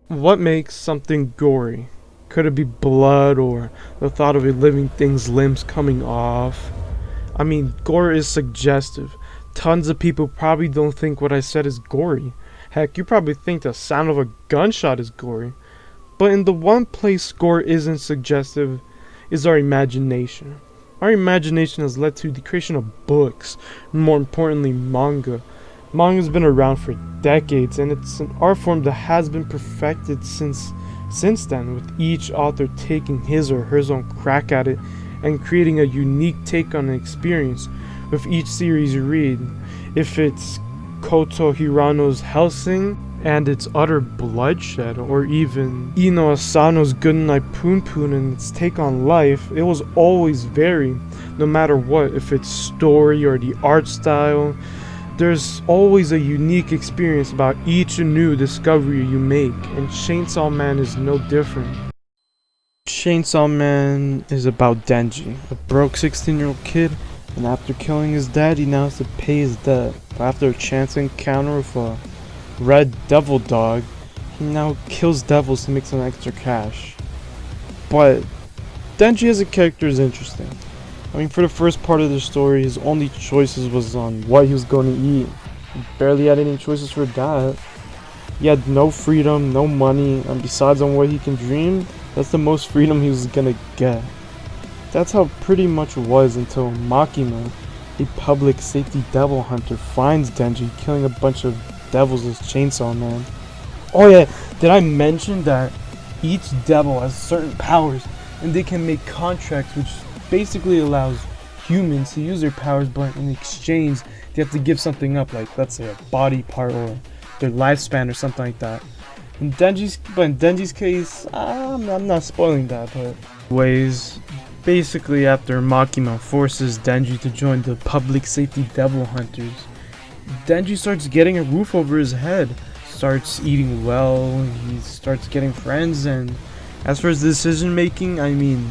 What makes something gory? Could it be blood or the thought of a living thing's limbs coming off? I mean, gore is suggestive. Tons of people probably don't think what I said is gory. Heck, you probably think the sound of a gunshot is gory. But in the one place gore isn't suggestive is our imagination. Our imagination has led to the creation of books, and more importantly, manga. Manga's been around for decades, and it's an art form that has been perfected since then, with each author taking his or her own crack at it and creating a unique take on an experience with each series you read. If it's Koto Hirano's Hellsing and its utter bloodshed, or even Ino Asano's Goodnight Poon Poon and its take on life, it was always varied, no matter what, if it's story or the art style. There's always a unique experience about each new discovery you make, and Chainsaw Man is no different. Chainsaw Man is about Denji, a broke 16-year-old kid, and after killing his dad, he now has to pay his debt. But after a chance encounter with a red devil dog, he now kills devils to make some extra cash. But Denji as a character is interesting. I mean, for the first part of the story, his only choices was on what he was going to eat. He barely had any choices for that. He had no freedom, no money, and besides on what he can dream, that's the most freedom he was gonna get. That's how pretty much it was until Makima, a public safety devil hunter, finds Denji killing a bunch of devils as Chainsaw Man. Oh yeah, did I mention that each devil has certain powers and they can make contracts which basically allows humans to use their powers, but in exchange they have to give something up, like let's say a body part or their lifespan or something like that. In Denji's case, I'm not spoiling that, but basically after Makima forces Denji to join the public safety devil hunters, Denji starts getting a roof over his head, starts eating well, he starts getting friends, and as for his decision making, I mean,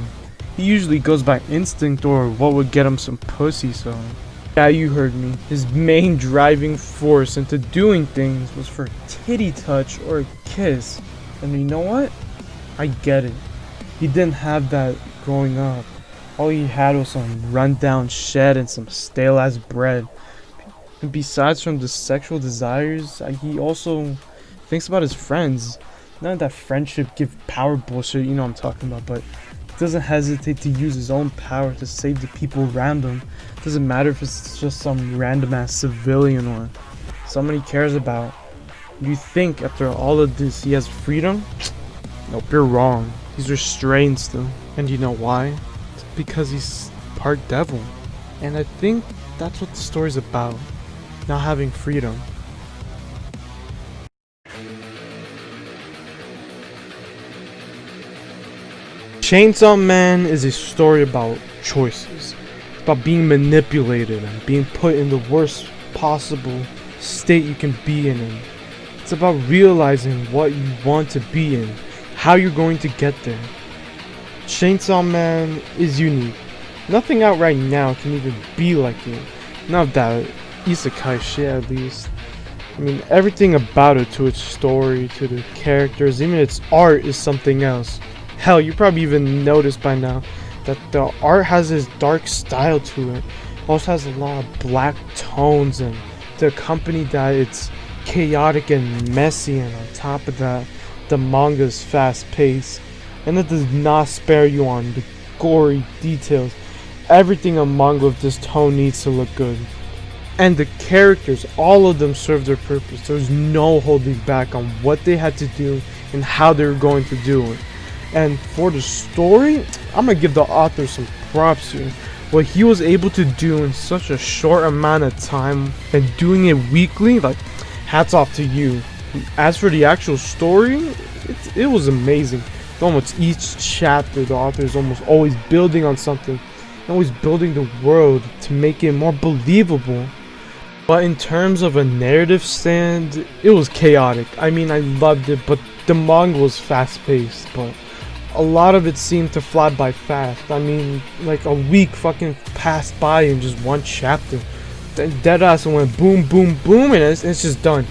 he usually goes by instinct or what would get him some pussy, so yeah, you heard me. His main driving force into doing things was for a titty touch or a kiss. And you know what? I get it. He didn't have that growing up. All he had was some rundown shed and some stale ass bread. And besides from the sexual desires, he also thinks about his friends. Not that friendship give power bullshit, you know what I'm talking about, but doesn't hesitate to use his own power to save the people around him. Doesn't matter if it's just some random ass civilian or someone he cares about. You think after all of this he has freedom? Nope, you're wrong. He's restrained still. And you know why? It's because he's part devil. And I think that's what the story's about. Not having freedom. Chainsaw Man is a story about choices. It's about being manipulated and being put in the worst possible state you can be in. And it's about realizing what you want to be in, how you're going to get there. Chainsaw Man is unique. Nothing out right now can even be like it. Not that isekai shit, at least. I mean, everything about it, to its story, to the characters, even its art, is something else. Hell, you probably even noticed by now that the art has this dark style to it. It also has a lot of black tones, and to accompany that, it's chaotic and messy, and on top of that, the manga is fast paced, and it does not spare you on the gory details. Everything a manga of this tone needs to look good. And the characters, all of them serve their purpose. There's no holding back on what they had to do and how they were going to do it. And for the story, I'm gonna give the author some props here. What he was able to do in such a short amount of time and doing it weekly, like, hats off to you. As for the actual story, it was amazing. Almost each chapter, the author is almost always building on something, always building the world to make it more believable. But in terms of a narrative stand, it was chaotic. I mean, I loved it, but the manga was fast-paced, but a lot of it seemed to fly by fast. I mean, like a week fucking passed by in just one chapter. Then deadass went boom, boom, boom, and it's just done.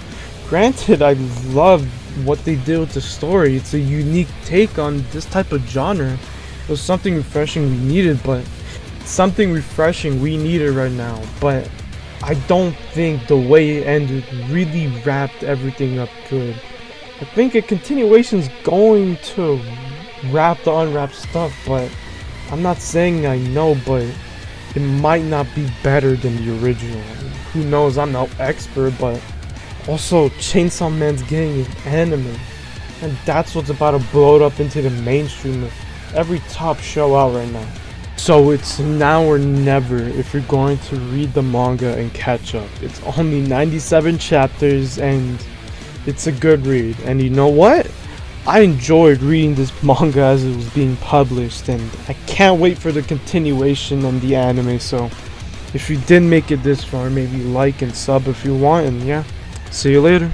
Granted, I loved what they did with the story. It's a unique take on this type of genre. It was something refreshing we needed, but right now. But I don't think the way it ended really wrapped everything up good. I think a continuation's going to wrap the unwrapped stuff, but I'm not saying I know, but it might not be better than the original. Who knows? I'm no expert, but also Chainsaw Man's getting an anime, and that's what's about to blow it up into the mainstream of every top show out right now. So it's now or never if you're going to read the manga and catch up. It's only 97 chapters and it's a good read. And you know what? I enjoyed reading this manga as it was being published, and I can't wait for the continuation and the anime. So if you did make it this far, maybe like and sub if you want, and yeah, see you later.